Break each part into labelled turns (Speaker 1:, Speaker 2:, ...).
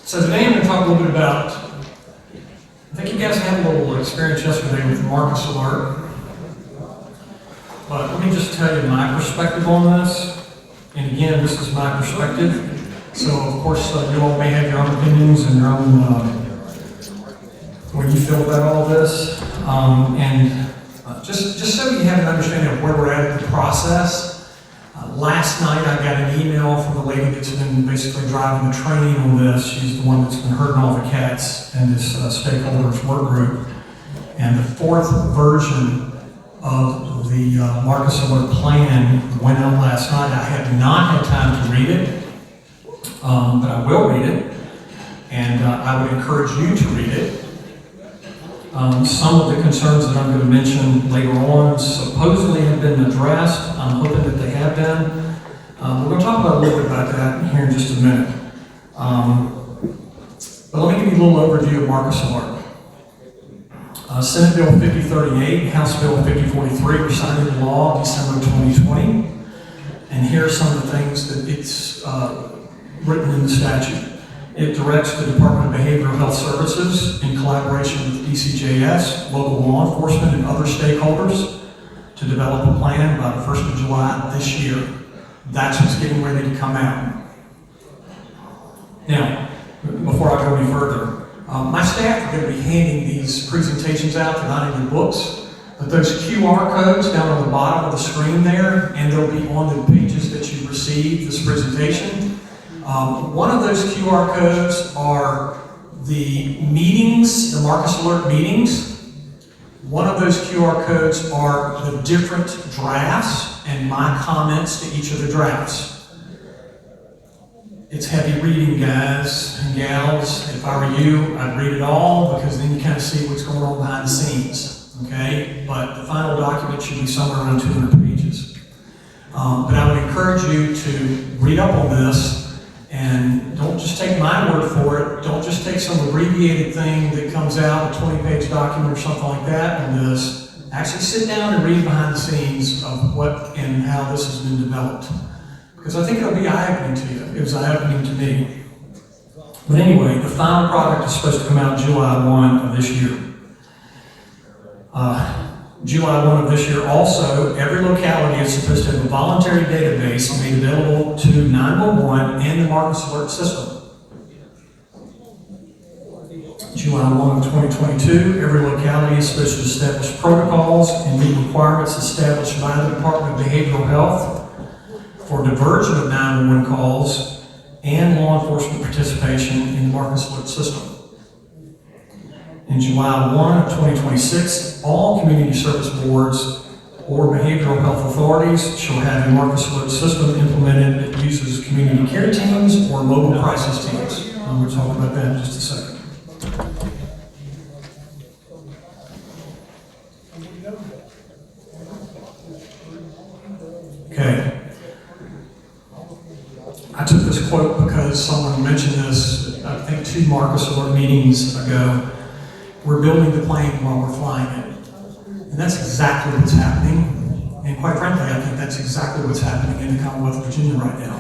Speaker 1: So today I'm going to talk a little bit about, I think you guys had a little experience yesterday with Marcus Alert, but let me just tell you my perspective on this. And again, this is my perspective. So of course you all may have your own opinions and your own, what you feel about all this. Just so you have an understanding of where we're at in the process. Last night I got an email from the lady that's been basically driving the train on this. She's the one that's been herding all the cats in this stakeholders work group. And the fourth version of the Marcus Alert plan went out last night. I have not had time to read it, but I will read it. And I would encourage you to read it. Some of the concerns that I'm going to mention later on supposedly have been addressed. I'm hoping that they have been. We're going to talk about a little bit about that here in just a minute. But let me give you a little overview of Marcus Alert. Senate Bill 5038, House Bill 5043 were signed into law December 2020. And here are some of the things that it's written in the statute. It directs the Department of Behavioral Health Services, in collaboration with DCJS, local law enforcement, and other stakeholders, to develop a plan by the 1st of July this year. That's what's getting ready to come out. Now, before I go any further, my staff are going to be handing these presentations out. They're not in your books, but those QR codes down on the bottom of the screen there, and they'll be on the pages that you received this presentation. One of those QR codes are the meetings, the Marcus Alert meetings. One of those QR codes are the different drafts and my comments to each of the drafts. It's heavy reading, guys and gals. If I were you, I'd read it all, because then you kind of see what's going on behind the scenes, okay? But the final document should be somewhere around 200 pages. But I would encourage you to read up on this. And don't just take my word for it. Don't just take some abbreviated thing that comes out, a 20-page document or something like that on this. Actually sit down and read behind the scenes of what and how this has been developed. Because I think it'll be eye-opening to you. It was eye-opening to me. But anyway, the final product is supposed to come out July 1 of this year. July 1 of this year also, every locality is supposed to have a voluntary database made available to 911 and the Marcus Alert system. July 1 of 2022, every locality is supposed to establish protocols and meet requirements established by the Department of Behavioral Health for diversion of 911 calls and law enforcement participation in the Marcus Alert system. In July 1 of 2026, all community service boards or behavioral health authorities shall have a Marcus Alert system implemented that uses community care teams or mobile crisis teams. I'm going to talk about that in just a second. Okay. I took this quote because someone mentioned this, I think 2 Marcus Alert meetings ago. We're building the plane while we're flying it. And that's exactly what's happening. And quite frankly, I think that's exactly what's happening in the Commonwealth of Virginia right now.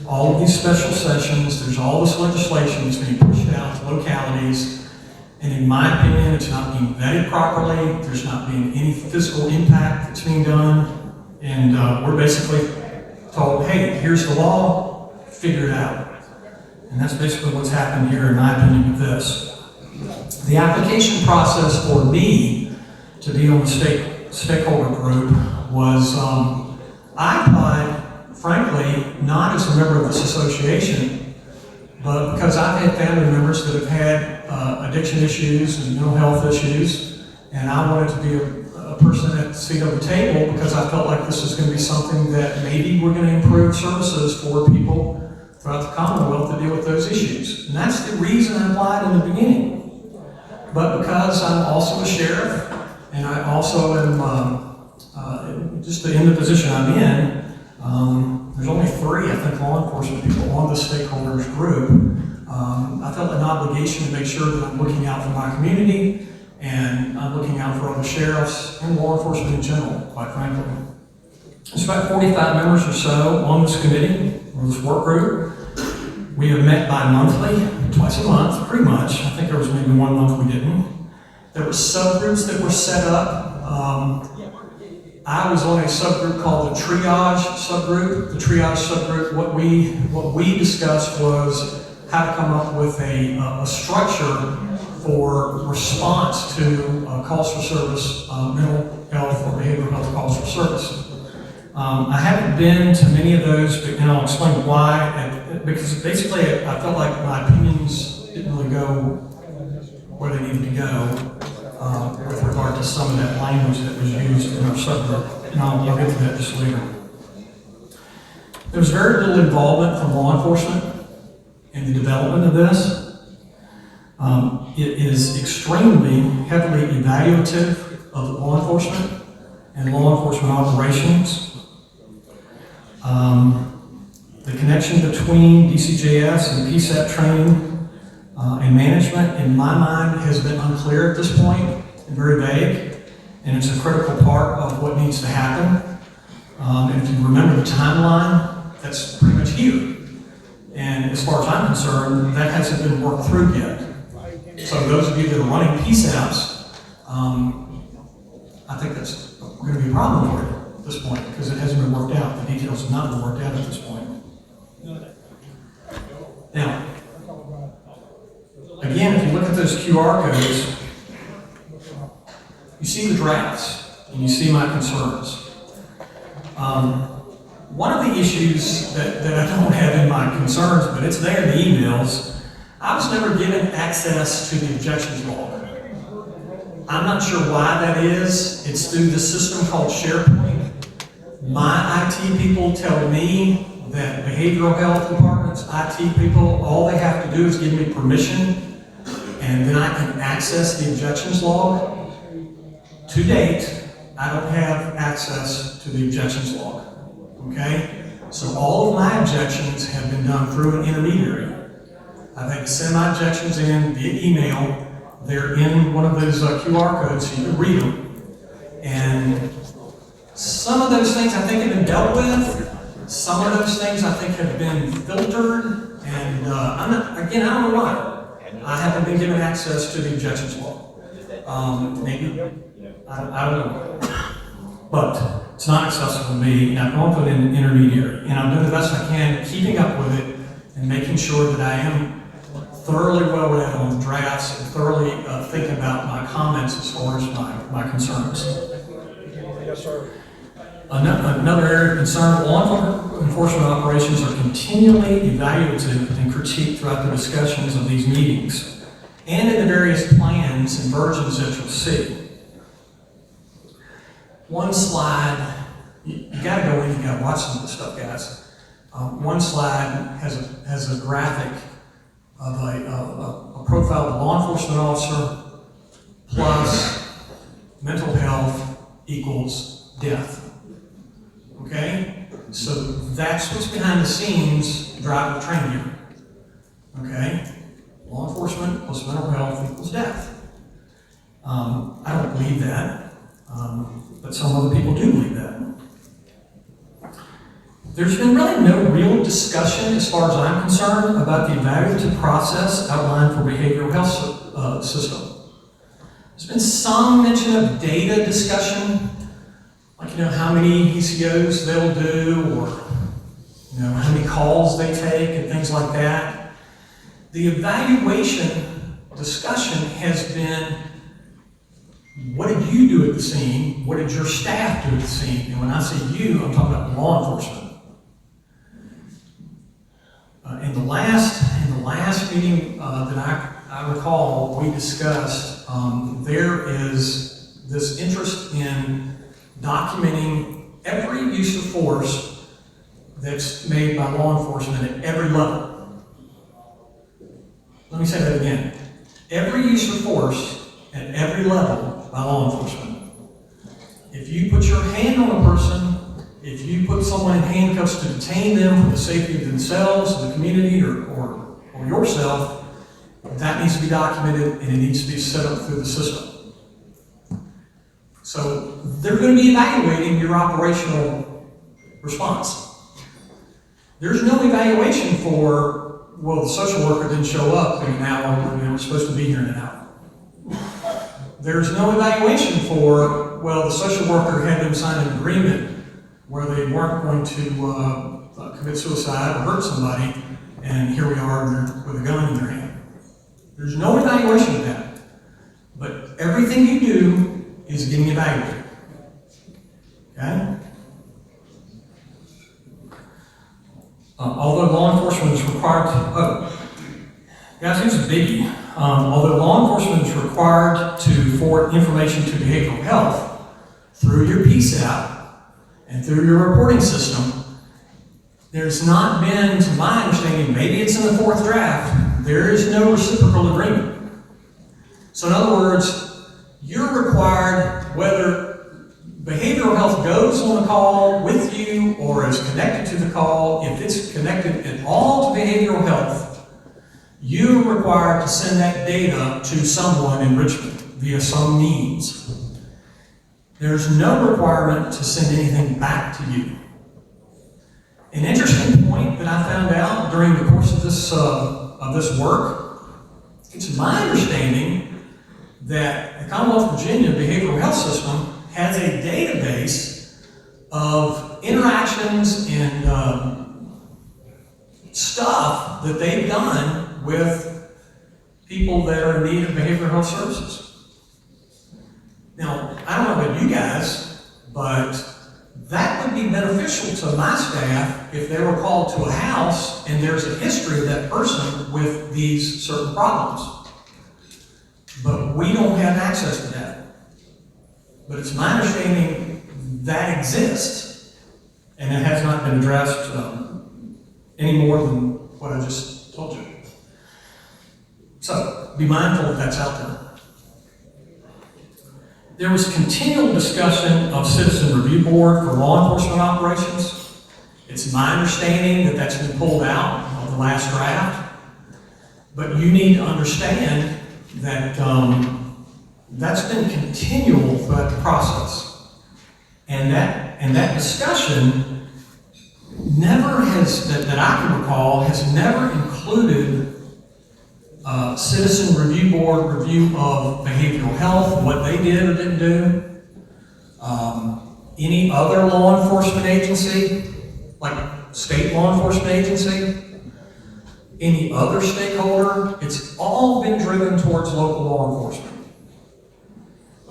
Speaker 1: All of these special sessions, there's all this legislation that's being pushed out to localities. And in my opinion, it's not being vetted properly. There's not being any physical impact that's being done. And we're basically told, hey, here's the law, figure it out. And that's basically what's happened here, in my opinion, with this. The application process for me to be on the stakeholder group was, I applied, frankly, not as a member of this association, but because I've had family members that have had addiction issues and mental health issues, and I wanted to be a person at the seat of the table because I felt like this was going to be something that maybe we're going to improve services for people throughout the Commonwealth to deal with those issues. And that's the reason I applied in the beginning. But because I'm also a sheriff, and I also am just in the position I'm in, there's only 3, I think, law enforcement people on the stakeholders group. I felt an obligation to make sure that I'm looking out for my community, and I'm looking out for other sheriffs and law enforcement in general, quite frankly. There's about 45 members or so on this committee, or this work group. We have met bi-monthly twice a month, pretty much. I think there was maybe one month we didn't. There were subgroups that were set up. I was on a subgroup called the triage subgroup. The triage subgroup, what we discussed was how to come up with a structure for response to calls for service, mental health or behavioral health calls for service. I haven't been to many of those, and I'll explain why. Because basically, I felt like my opinions didn't really go where they needed to go with regard to some of that language that was used in our subgroup. And I'll get to that just later. There was very little involvement from law enforcement in the development of this. It is extremely heavily evaluative of law enforcement and law enforcement operations. The connection between DCJS and PSAP training and management, in my mind, has been unclear at this point and very vague, and it's a critical part of what needs to happen. And if you remember the timeline, that's pretty much here. And as far as I'm concerned, that hasn't been worked through yet. So those of you that are running PSAPs, I think that's going to be a problem for you at this point because it hasn't been worked out. The details have not been worked out at this point. Now, again, if you look at those QR codes, you see the drafts and you see my concerns. One of the issues that I don't have in my concerns, but it's there in the emails, I was never given access to the objections log. I'm not sure why that is. It's through the system called SharePoint. My IT people tell me that behavioral health departments, IT people, all they have to do is give me permission, and then I can access the objections log. To date, I don't have access to the objections log. Okay? So all of my objections have been done through an intermediary. I've had to send my objections in via email. They're in one of those QR codes, so you can read them. And some of those things I think have been dealt with. Some of those things I think have been filtered. And I don't know why. I haven't been given access to the objections log. Maybe, I don't know. But it's not accessible to me, and I've gone for an intermediary. And I'm doing the best I can, keeping up with it, and making sure that I am thoroughly well read on the drafts and thoroughly thinking about my comments as far as my concerns.
Speaker 2: Yes, sir.
Speaker 1: Another area of concern, law enforcement operations are continually evaluative and critiqued throughout the discussions of these meetings and in the various plans and versions that you'll see. One slide, you gotta go in, you gotta watch some of this stuff, guys. One slide has a graphic of a profile of a law enforcement officer plus mental health equals death. Okay? So that's what's behind the scenes driving the train here. Okay? Law enforcement plus mental health equals death. I don't believe that, but some other people do believe that. There's been really no real discussion, as far as I'm concerned, about the evaluative process outlined for behavioral health system. There's been some mention of data discussion, like, how many ECOs they'll do, or, how many calls they take, and things like that. The evaluation discussion has been, what did you do at the scene? What did your staff do at the scene? And when I say you, I'm talking about law enforcement. In the last meeting that I recall, we discussed there is this interest in documenting every use of force that's made by law enforcement at every level. Let me say that again. Every use of force at every level by law enforcement. If you put your hand on a person, if you put someone in handcuffs to detain them for the safety of themselves, the community, or yourself, that needs to be documented and it needs to be set up through the system. So they're going to be evaluating your operational response. There's no evaluation for well, the social worker didn't show up in an hour when they were supposed to be here in an hour. There's no evaluation for, well, the social worker had them sign an agreement where they weren't going to commit suicide or hurt somebody, and here we are with a gun in their hand. There's no evaluation of that. But everything you do is getting evaluated. Okay? Although law enforcement is required to, guys, here's a biggie. Although law enforcement is required to forward information to behavioral health through your PSAP and through your reporting system, there's not been, to my understanding, maybe it's in the fourth draft, there is no reciprocal agreement. So in other words, you're required, whether behavioral health goes on a call with you or is connected to the call, if it's connected at all to behavioral health, you're required to send that data to someone in Richmond via some means. There's no requirement to send anything back to you. An interesting point that I found out during the course of this work, it's my understanding that the Commonwealth of Virginia behavioral health system has a database of interactions and stuff that they've done with people that are in need of behavioral health services. Now, I don't know about you guys, but that would be beneficial to my staff if they were called to a house and there's a history of that person with these certain problems. But we don't have access to that. But it's my understanding that exists, and it has not been addressed any more than what I just told you. So, be mindful that that's out there. There was continual discussion of Citizen Review Board for law enforcement operations. It's my understanding that that's been pulled out of the last draft, but you need to understand that that's been continual throughout the process. And that discussion never has, that I can recall, has never included Citizen Review Board review of behavioral health, what they did or didn't do. Any other law enforcement agency, like state law enforcement agency, any other stakeholder, it's all been driven towards local law enforcement.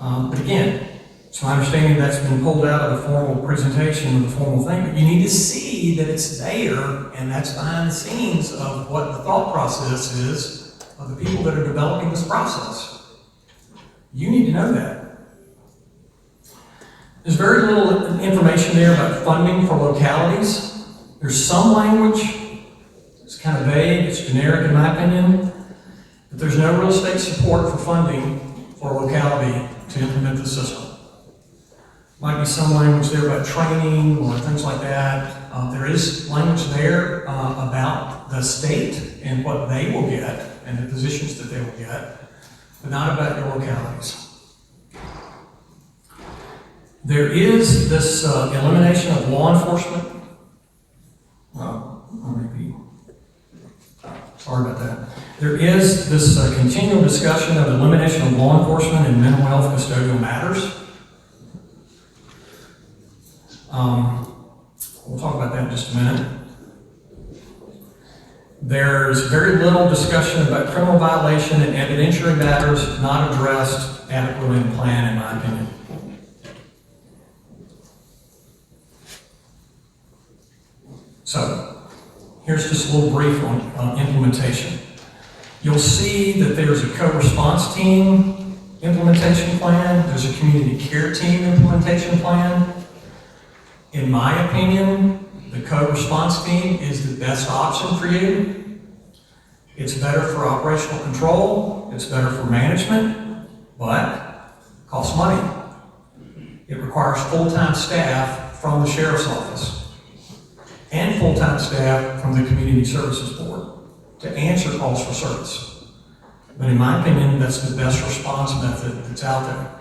Speaker 1: But again, it's my understanding that's been pulled out of the formal presentation of the formal thing, but you need to see that it's there, and that's behind the scenes of what the thought process is of the people that are developing this process. You need to know that. There's very little information there about funding for localities. There's some language. It's kind of vague. It's generic in my opinion. But there's no real state support for funding for a locality to implement the system. Might be some language there about training or things like that. There is language there about the state and what they will get and the positions that they will get, but not about your localities. There is this elimination of law enforcement. Sorry about that. There is this continual discussion of elimination of law enforcement in mental health custodial matters. We'll talk about that in just a minute. There's very little discussion about criminal violation and evidentiary matters not addressed adequately in the plan, in my opinion. So, here's just a little brief on implementation. You'll see that there's a co-response team implementation plan. There's a community care team implementation plan. In my opinion, the co-response team is the best option for you. It's better for operational control. It's better for management, but it costs money. It requires full-time staff from the sheriff's office and full-time staff from the Community Services Board to answer calls for service. But in my opinion, that's the best response method that's out there.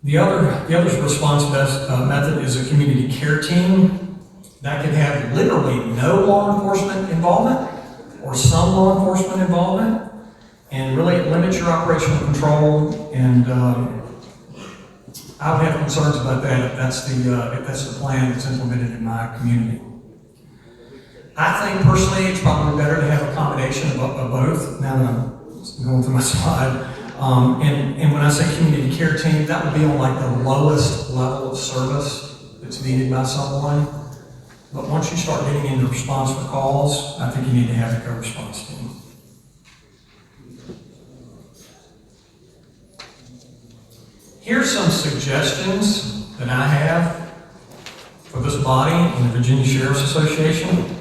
Speaker 1: The other response method is a community care team. that could have literally no law enforcement involvement or some law enforcement involvement, and really it limits your operational control. And I would have concerns about that if that's the plan that's implemented in my community. I think personally it's probably better to have a combination of both. Now that I'm going through my slide, and when I say community care team, that would be on like the lowest level of service that's needed by someone. But once you start getting into response for calls, I think you need to have a co-response team. Here's some suggestions that I have for this body and the Virginia Sheriff's Association.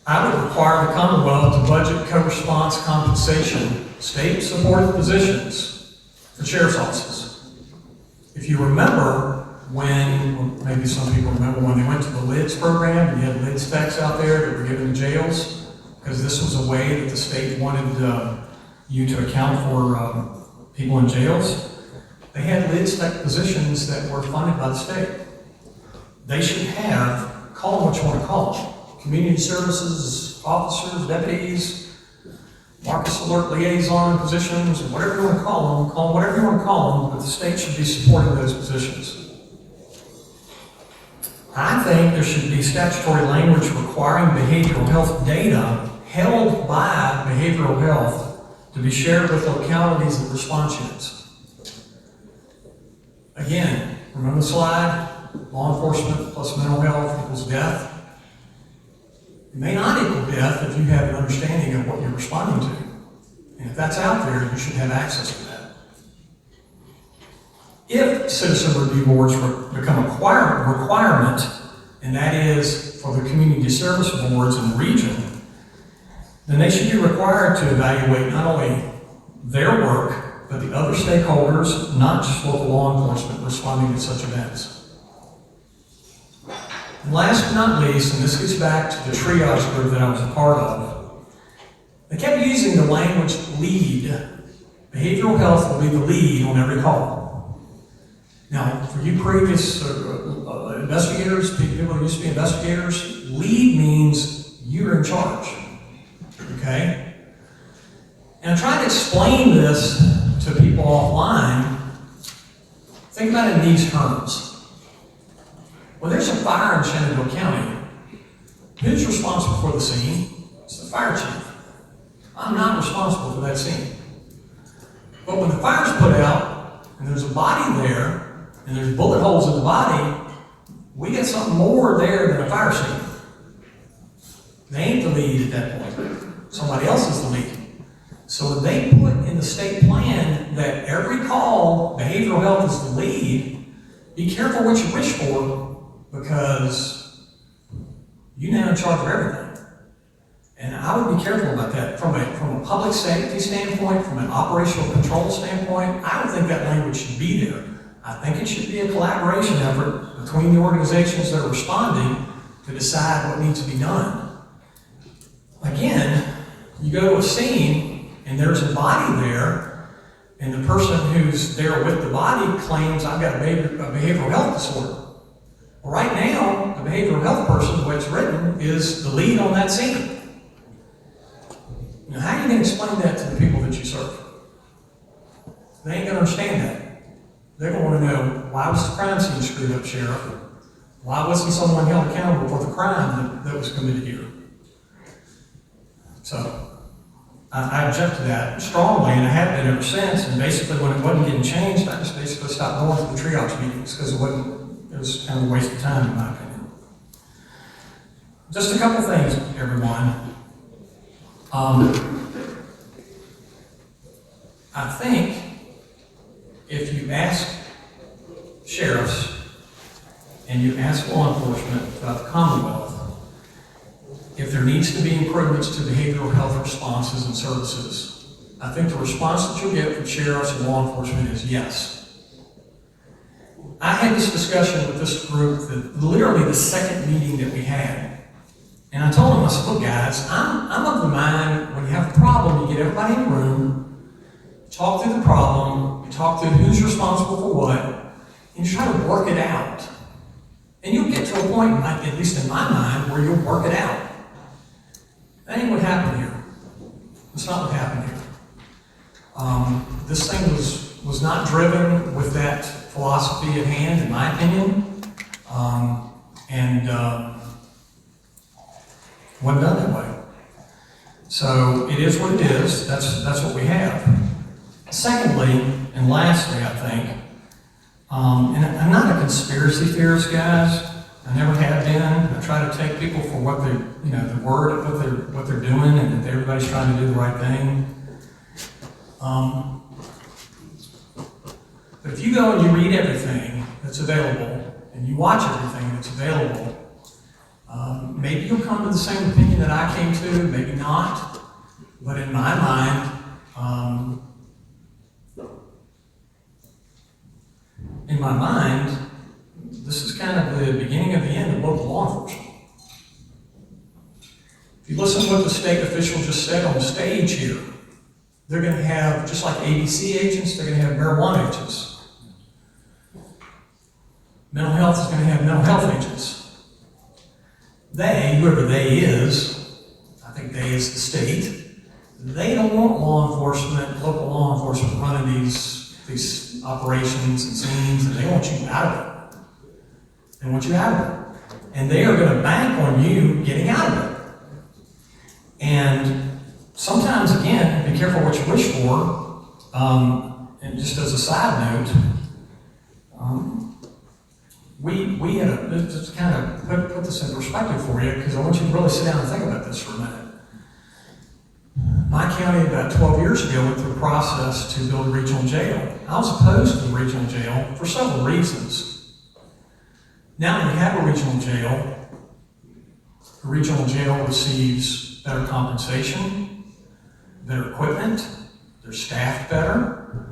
Speaker 1: I would require the Commonwealth to budget co-response compensation, state-supported positions for sheriff's offices. If you remember when, well, maybe some people remember when they went to the LIDS program, you had LIDS techs out there that were given to jails, because this was a way that the state wanted you to account for people in jails. They had LIDS tech positions that were funded by the state. They should have, call them what you want to call them, community services officers, deputies, Marcus Alert liaison positions, or whatever you want to call them whatever you want to call them, but the state should be supporting those positions. I think there should be statutory language requiring behavioral health data held by behavioral health to be shared with localities and response units. Again, remember the slide? Law enforcement plus mental health equals death. It may not equal death if you have an understanding of what you're responding to. And if that's out there, you should have access to that. If citizen review boards become a requirement, and that is for the community service boards in the region, then they should be required to evaluate not only their work, but the other stakeholders, not just local law enforcement, responding to such events. And last but not least, and this gets back to the triage group that I was a part of, they kept using the language lead. Behavioral health will be the lead on every call. Now, for you previous investigators, people who used to be investigators, lead means you're in charge, okay? And I tried to explain this to people offline. Think about it in these terms. When there's a fire in Shenandoah County, who's responsible for the scene? It's the fire chief. I'm not responsible for that scene. But when the fire's put out, and there's a body there, and there's bullet holes in the body, we get something more there than a fire scene. They ain't the lead at that point. Somebody else is the lead. So when they put in the state plan that every call, behavioral health is the lead, be careful what you wish for, because you're now in charge of everything. And I would be careful about that. From a public safety standpoint, from an operational control standpoint, I don't think that language should be there. I think it should be a collaboration effort between the organizations that are responding to decide what needs to be done. Again, you go to a scene and there's a body there, and the person who's there with the body claims, I've got a behavioral health disorder. Well, right now, the behavioral health person, the way it's written, is the lead on that scene. Now, how are you going to explain that to the people that you serve? They ain't going to understand that. They're going to want to know, why was the crime scene screwed up, Sheriff? Why wasn't someone held accountable for the crime that was committed here? So, I object to that strongly, and I have been ever since. And basically, when it wasn't getting changed, I just basically stopped going to the triage meetings because it was kind of a waste of time, in my opinion. Just a couple things, everyone. I think if you ask sheriffs and you ask law enforcement about the Commonwealth, if there needs to be improvements to behavioral health responses and services, I think the response that you'll get from sheriffs and law enforcement is yes. I had this discussion with this group, literally the second meeting that we had. And I told them, I said, look guys, I'm of the mind, when you have a problem, you get everybody in the room, talk through the problem, you talk through who's responsible for what, and you try to work it out. And you'll get to a point, at least in my mind, where you'll work it out. That ain't what happened here. That's not what happened here. This thing was not driven with that philosophy at hand, in my opinion. Wasn't done that way. So it is what it is. That's what we have. Secondly, and lastly, I think, and I'm not a conspiracy theorist, guys. I never have been. I try to take people for what they're, the word of what they're doing, and that everybody's trying to do the right thing. But if you go and you read everything that's available, and you watch everything that's available, maybe you'll come to the same opinion that I came to, maybe not. But in my mind, this is kind of the beginning of the end of local law enforcement. If you listen to what the state official just said on the stage here, they're going to have, just like ABC agents, they're going to have marijuana agents. Mental health is going to have mental health agents. They, whoever they is, I think they is the state, they don't want local law enforcement running these operations and scenes, and they want you out of it. They want you out of it. And they are going to bank on you getting out of it. And sometimes, again, be careful what you wish for. And just as a side note, we had just to kind of put this in perspective for you, because I want you to really sit down and think about this for a minute. My county, about 12 years ago, went through a process to build a regional jail. I was opposed to the regional jail for several reasons. Now that we have a regional jail, the regional jail receives better compensation, better equipment, they're staffed better.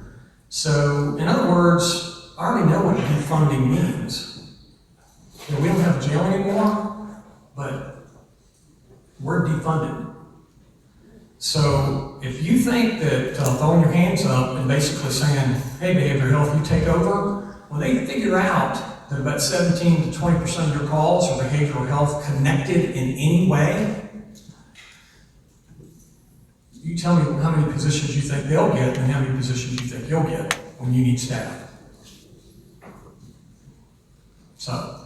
Speaker 1: So, in other words, I already know what defunding means. We don't have a jail anymore, but we're defunded. So if you think that throwing your hands up and basically saying, hey, behavioral health, you take over, when they figure out that about 17 to 20% of your calls are behavioral health connected in any way, you tell me how many positions you think they'll get and how many positions you think you'll get when you need staff. So,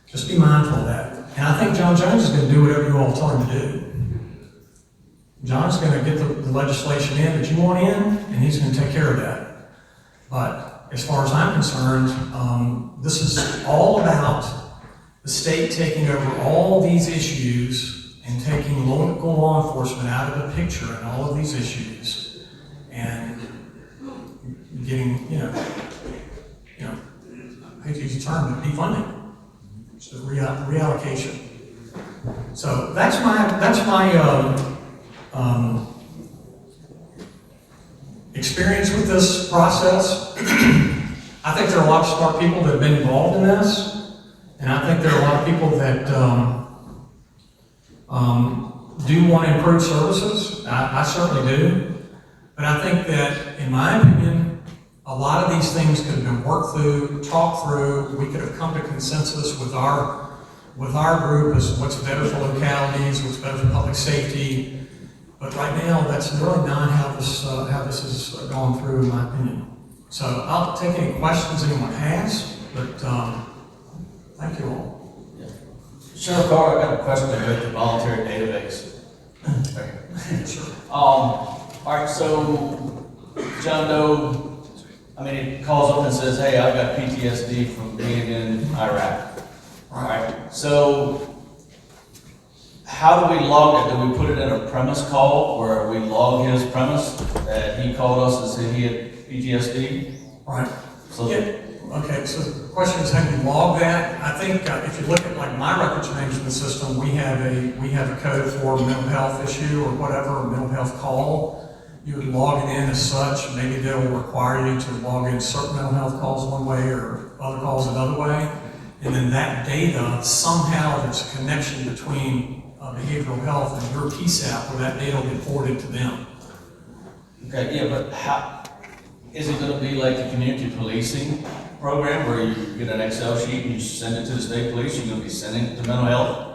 Speaker 1: just be mindful of that. And I think John Jones is going to do whatever you all tell him to do. John's going to get the legislation in that you want in, and he's going to take care of that. But as far as I'm concerned, this is all about the state taking over all these issues and taking local law enforcement out of the picture in all of these issues and getting, I hate to use the term, but defunding. It's a reallocation. So that's my experience with this process. I think there are a lot of smart people that have been involved in this, and I think there are a lot of people that do want to improve services. I certainly do. But I think that, in my opinion, a lot of these things could have been worked through, talked through. We could have come to consensus with our group as what's better for localities, what's better for public safety. But right now, that's really not how this is going through, in my opinion. So I'll take any questions anyone has, but thank you all.
Speaker 3: Yeah. Sheriff Carter, I got a question about the voluntary database.
Speaker 1: Sure.
Speaker 3: All right, so John Doe, it calls up and says, hey, I've got PTSD from being in Iraq. All right, so how do we log it? Do we put it in a premise call where we log his premise that he called us and said he had PTSD?
Speaker 1: Right.
Speaker 3: So
Speaker 1: yeah. Okay, so the question is how do you log that? I think if you look at like my records management system, we have a code for a mental health issue or whatever, a mental health call. You would log it in as such. Maybe they'll require you to log in certain mental health calls one way or other calls another way. And then that data, somehow there's a connection between behavioral health and your PSAP where that data will get forwarded to them.
Speaker 3: Okay, yeah, but how is it going to be like the community policing program where you get an Excel sheet and you send it to the state police, you're gonna be sending it to mental health?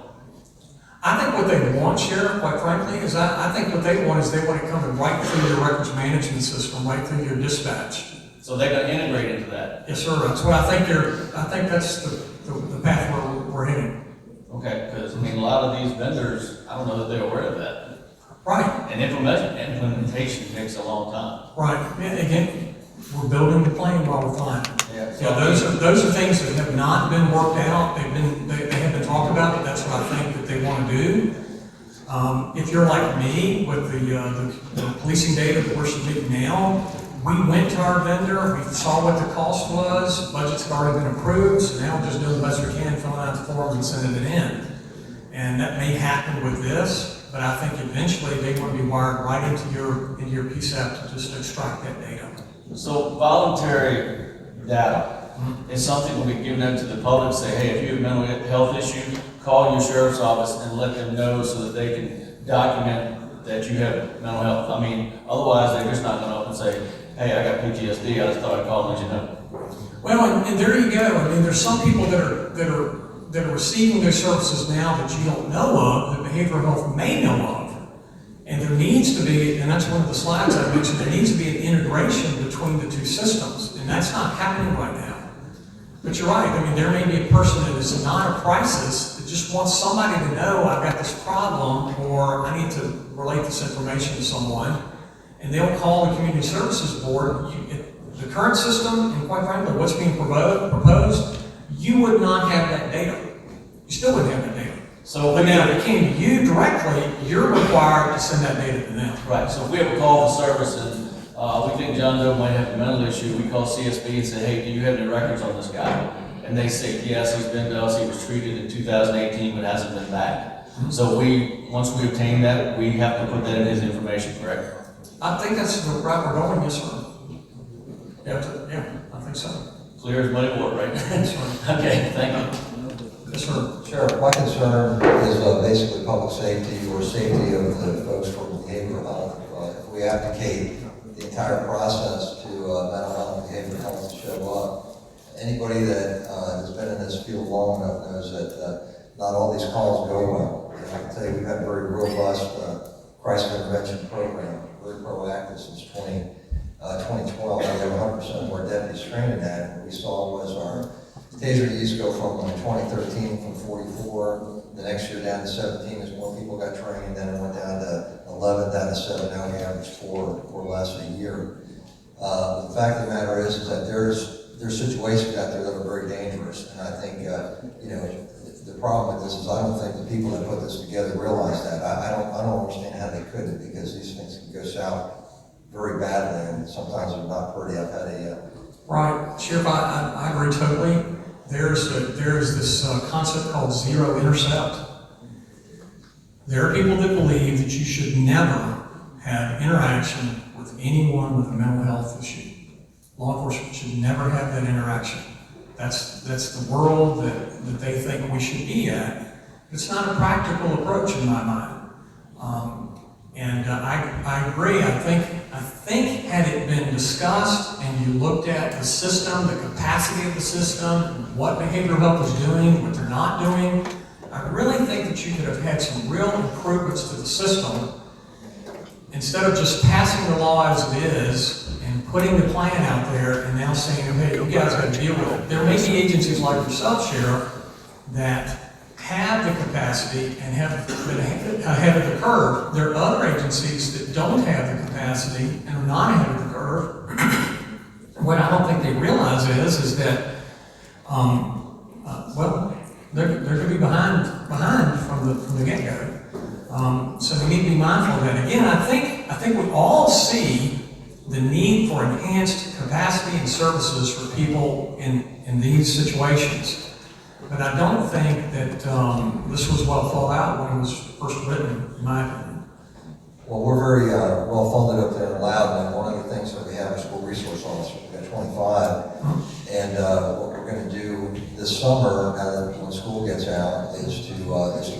Speaker 1: I think what they want, Sheriff, quite frankly, is I think what they want is they want it coming right through your records management system, right through your dispatch.
Speaker 3: So they're gonna integrate into that?
Speaker 1: Yes, sir. That's what I think that's the path we're heading.
Speaker 3: Okay, because I mean, a lot of these vendors, I don't know that they're aware of that.
Speaker 1: Right.
Speaker 3: And implementation takes a long time.
Speaker 1: Right. And again, we're building the plane while we're flying.
Speaker 3: Yeah.
Speaker 1: Yeah, those are things that have not been worked out. They have been talked about, but that's what I think that they want to do. If you're like me with the policing data that we're submitting now, we went to our vendor, we saw what the cost was, budget's already been approved, so now we're just doing the best we can, filling out the forms and sending it in. And that may happen with this, but I think eventually they want to be wired right into your PSAP to just extract that data.
Speaker 3: So voluntary data is something will be given out to the public, say, hey, if you have a mental health issue, call your sheriff's office and let them know so that they can document that you have mental health. I mean, otherwise they're just not gonna up and say, hey, I got PTSD, I just thought I'd call and let you know.
Speaker 1: Well, and there you go. I mean, there's some people that are receiving their services now that you don't know of, that behavioral health may know of. And there needs to be, and that's one of the slides I mentioned, there needs to be an integration between the two systems. And that's not happening right now. But you're right. I mean, there may be a person that is not a crisis that just wants somebody to know I've got this problem or I need to relate this information to someone. And they'll call the Community Services Board. The current system, and quite frankly, what's being proposed, you would not have that data. You still wouldn't have that data.
Speaker 3: So
Speaker 1: but now if it came to you directly, you're required to send that data to them.
Speaker 3: Right, so if we have a call for service and we think John Doe might have a mental issue, we call CSB and say, hey, do you have any records on this guy? And they say, yes, he's been to us, he was treated in 2018, but hasn't been back. So once we obtain that, we have to put that in his information, correct?
Speaker 1: I think that's the route we're going, yes, sir. Yeah, I think so.
Speaker 3: Clear as muddy water, right?
Speaker 1: Yes, sir.
Speaker 3: Okay, thank you.
Speaker 1: Yes, sir.
Speaker 4: Sure. My concern is basically public safety or safety of the folks from behavioral health. If we advocate the entire process to mental health and behavioral health to show up, anybody that has been in this field long enough knows that not all these calls go well. And I can tell you we've had a very robust crisis intervention program, very proactive since 2012. We have 100% of our deputies trained in that. And what we saw was our taser use go from 2013 from 44, the next year down to 17 as more people got trained, then it went down to 11, down to 7, now we average 4 or less a year. The fact of the matter is that there's situations out there that are very dangerous, and I think, the problem with this is I don't think the people that put this together realize that. I don't understand how they couldn't, because these things can go south very badly, and sometimes they're not pretty. I've had a
Speaker 1: Right, Sheriff, I agree totally. There's this concept called zero intercept. There are people that believe that you should never have interaction with anyone with a mental health issue. Law enforcement should never have that interaction. That's the world that they think we should be at. It's not a practical approach in my mind. I agree. I think had it been discussed and you looked at the system, the capacity of the system, what behavioral health is doing, what they're not doing, I really think that you could have had some real improvements to the system instead of just passing the law as it is and putting the plan out there and now saying, hey, you guys got to deal with it. There may be agencies like yourself, Sheriff, that have the capacity and have been ahead of the curve. There are other agencies that don't have the capacity and are not ahead of the curve. What I don't think they realize is that, they're going to be behind from the get-go. So we need to be mindful of that. Again, I think we all see the need for enhanced capacity and services for people in these situations. But I don't think that this was well thought out when it was first written, in my opinion.
Speaker 4: Well, we're very well funded up there in Loudon, and one of the things that we have is school resource officers. We've got 25, and what we're going to do this summer, now that when school gets out, is to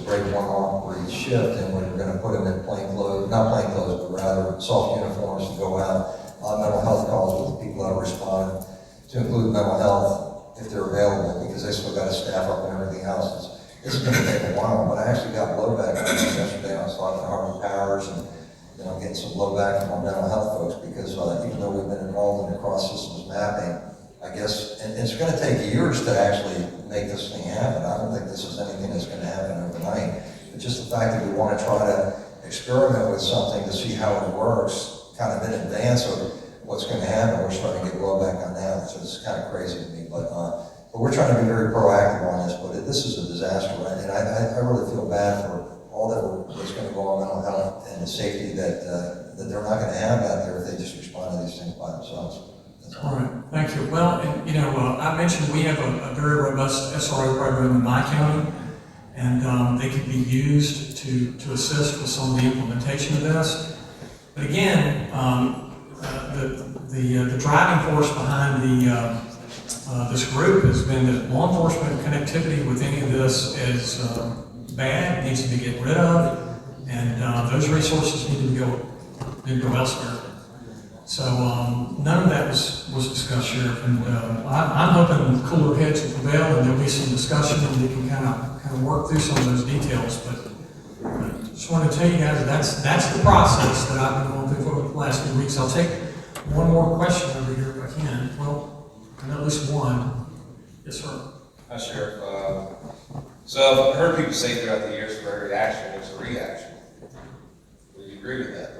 Speaker 4: break one off for each shift, and we're going to put them in not plain clothes, but rather soft uniforms to go out on mental health calls with the people that are responding, to include mental health. because they still got to staff up and everything else. This is gonna take a while, but I actually got blowback on it yesterday. I was talking to Harvard Powers and, getting some blowback from our mental health folks because even though we've been involved in the cross systems mapping, I guess, and it's gonna take years to actually make this thing happen. I don't think this is anything that's gonna happen overnight. But just the fact that we want to try to experiment with something to see how it works, kind of in advance of what's going to happen, we're starting to get blowback on that, so it's kind of crazy to me. But we're trying to be very proactive on this, but this is a disaster, right? And I really feel bad for all that's going to go on mental health and the safety that they're not going to have out there if they just respond to these things by themselves.
Speaker 1: All right, thank you. Well, and, I mentioned we have a very robust SRO program in my county, and they can be used to assist with some of the implementation of this. But again, the driving force behind this group has been that law enforcement connectivity with any of this is bad, needs to be get rid of, and those resources need to go elsewhere. So none of that was discussed, Sheriff, and I'm hoping cooler heads will prevail and there'll be some discussion and we can kind of work through some of those details. But I just want to tell you guys that's the process that I've been going through for the last few weeks. I'll take one more question over here if I can. Well, I know at least one. Yes, sir.
Speaker 5: Hi, Sheriff. So I've heard people say throughout the years for every action there's a reaction. Would you agree with that?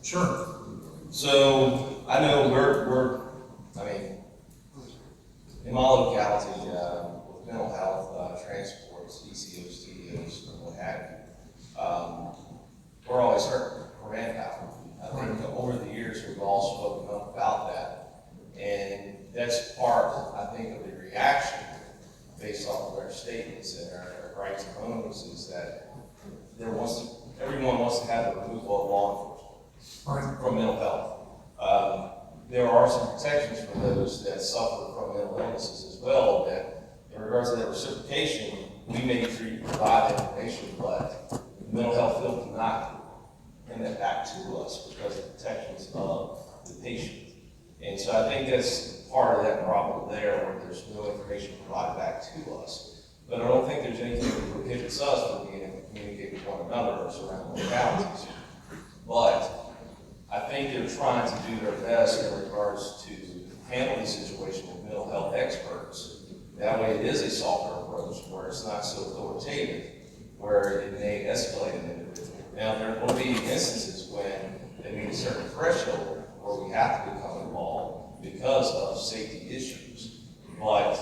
Speaker 1: Sure.
Speaker 5: So I know in my locality, with mental health, transports, ECOs, TDOs, and what have you, we're always hurting for manpower. I think over the years we've all spoken up about that. And that's part, I think, of the reaction based off of our statements and our rights and bonuses is that everyone wants to have the removal of law enforcement from mental health. There are some protections for those that suffer from mental illnesses as well, that in regards to that reciprocation, we may provide information, but the mental health field cannot bring that back to us because of the protections of the patient. And so I think that's part of that problem there, where there's no information provided back to us. But I don't think there's anything that prohibits us from being able to communicate with one another or surrounding localities. But I think they're trying to do their best in regards to handle the situation with mental health experts. That way it is a softer approach where it's not so authoritative, where it may escalate an individual. Now, there will be instances when they meet a certain threshold where we have to become involved because of safety issues. But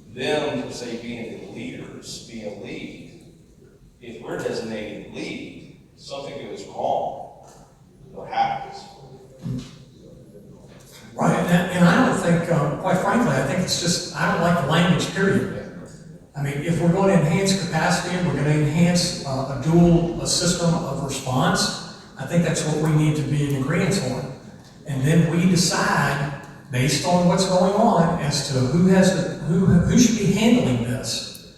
Speaker 5: them, say, being the leaders, being lead, if we're designated lead, something goes wrong, what happens?
Speaker 1: Right, and I don't think, quite frankly, I think it's just, I don't like the language, period. I mean, if we're going to enhance capacity, we're going to enhance a dual system of response, I think that's what we need to be in agreement on. And then we decide, based on what's going on, as to who should be handling this.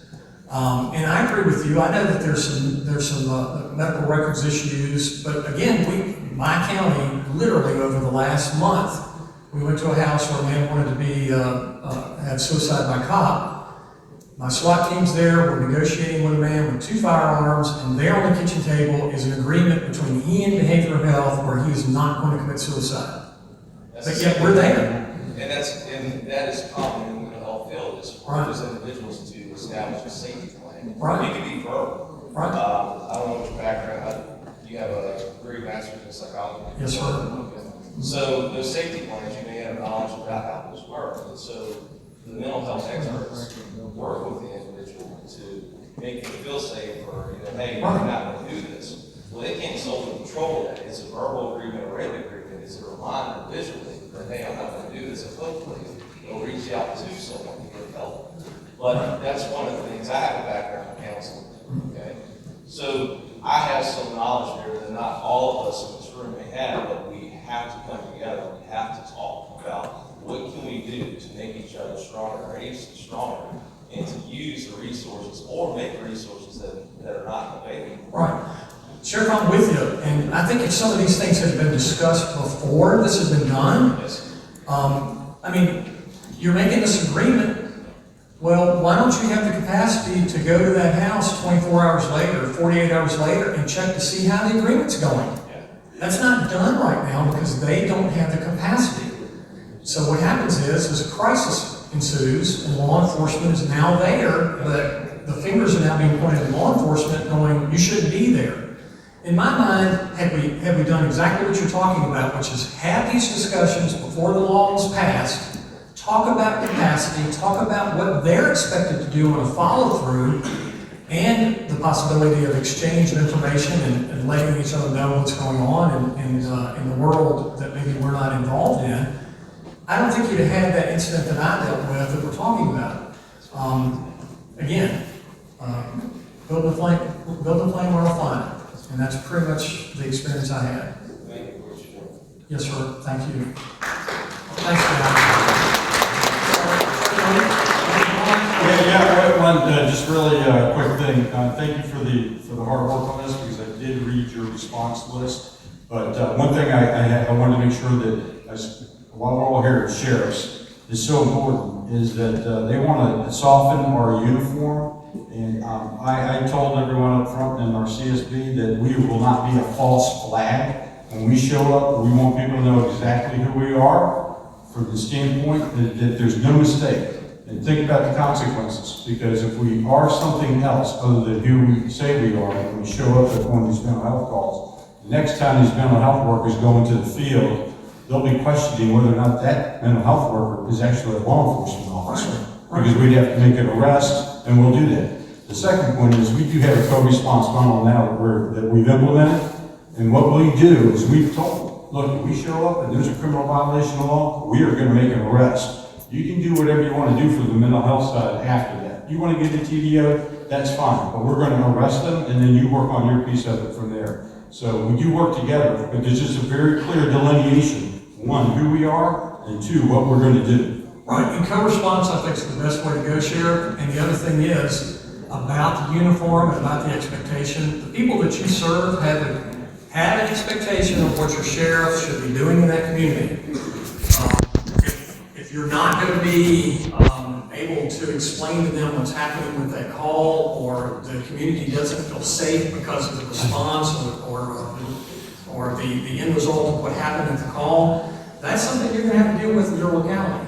Speaker 1: And I agree with you. I know that there's some medical records issues, but again, my county, literally over the last month, we went to a house where a man wanted to had suicide by cop. My SWAT team's there. We're negotiating with a man with 2 firearms, and there on the kitchen table is an agreement between he and behavioral health where he is not going to commit suicide. But yet we're there.
Speaker 5: And that is common in the mental health field, is for those individuals to establish a safety plan.
Speaker 1: Right.
Speaker 5: It can be verbal.
Speaker 1: Right.
Speaker 5: I don't know what your background. You have a degree master's in psychology.
Speaker 1: Yes, sir.
Speaker 5: Okay. So those safety plans, you may have knowledge about how those work, and so the mental health experts work with the individual to make them feel safe, or hey, we're not going to do this. Well, they can't solely control that. It's a verbal agreement or written agreement. It's a reminder visually that hey, I'm not going to do this, and hopefully they'll reach out to someone to get help. But that's one of the things. I have a background in counseling. Okay, so I have some knowledge there that not all of us in this room may have, but we have to come together. We have to talk about what can we do to make each other stronger, our agency stronger, and to use the resources or make resources that are not available.
Speaker 1: Right. Sheriff, I'm with you. And I think if some of these things have been discussed before this has been done,
Speaker 5: Yes.
Speaker 1: I mean, you're making this agreement Well, why don't you have the capacity to go to that house 24 hours later, 48 hours later, and check to see how the agreement's going? That's not done right now because they don't have the capacity. So what happens is a crisis ensues, and law enforcement is now there, but the fingers are now being pointed at law enforcement going, you shouldn't be there. In my mind, had we done exactly what you're talking about, which is have these discussions before the law was passed, talk about capacity, talk about what they're expected to do on a follow-through, and the possibility of exchange of information and letting each other know what's going on in the world that maybe we're not involved in, I don't think you'd have had that incident that I dealt with that we're talking about. Again, build a plane where I'll find it. And that's pretty much the experience I had. Yes, sir. Thank you. Thanks, guys.
Speaker 6: Just really quick thing. Thank you for the hard work on this because I did read your response list. But one thing I wanted to make sure that while we're all here as sheriffs is so important is that they want to soften our uniform. And I told everyone up front in our CSB that we will not be a false flag. When we show up, we want people to know exactly who we are from the standpoint that there's no mistake. And think about the consequences, because if we are something else other than who we say we are, when we show up at one of these mental health calls, the next time these mental health workers go into the field, they'll be questioning whether or not that mental health worker is actually a law enforcement officer. Because we'd have to make an arrest, and we'll do that. The second point is we do have a co-response model now that we've implemented, and what we do is we've told them, look, if we show up and there's a criminal violation of law, we are going to make an arrest. You can do whatever you want to do for the mental health side after that. You want to get the TDO, that's fine, but we're going to arrest them, and then you work on your piece of it from there. So we do work together, but there's just a very clear delineation. One, who we are, and two, what we're going to do.
Speaker 1: Right, and co-response I think is the best way to go, Sheriff. And the other thing is about the uniform and about the expectation. The people that you serve have an expectation of what your sheriff should be doing in that community. If you're not going to be able to explain to them what's happening with that call, or the community doesn't feel safe because of the response or the end result of what happened at the call, that's something you're going to have to deal with in your locality.